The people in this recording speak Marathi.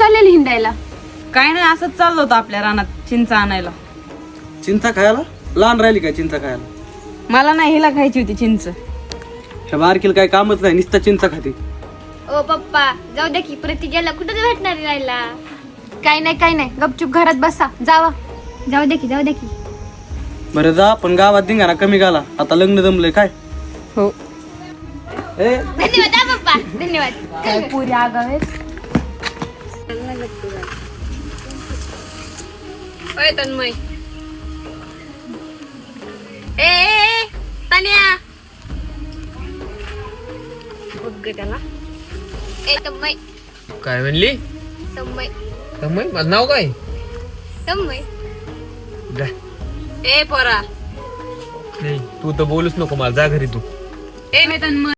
चाललेली हिंडायला? काय नाही, असंच चाललो होतं आपल्या रानात चिंचा आणायला. चिंचा खायला? लहान राहिली काय चिंचा खायला? मला नाही, हिला खायची होती चिंच. ह्या बारकीला काय कामच नाही, नुसता चिंचा खाते. ओ पप्पा जाऊ द्या की, प्रतिज्ञाला कुठं भेटणार राहिला? काय नाही गपचूप घरात बसा, जावा. जाऊ द्या की. बरं जा, पण गावात धिंगाणा कमी गाला, आता लग्न जमलंय काय? हो. ए धन्यवाद हा पप्पा, धन्यवाद. काय पुरी आगावेस. ओय तन्मय, ए तन्या, बघ त्याला. ए तन्मय. काय म्हणली? तन्मय. तन्मय? माझं नाव काय? तन्मय. जा. ए पोरा. नाही, तू तर बोलूच नको मला, जा घरी तू. ए तन्मय.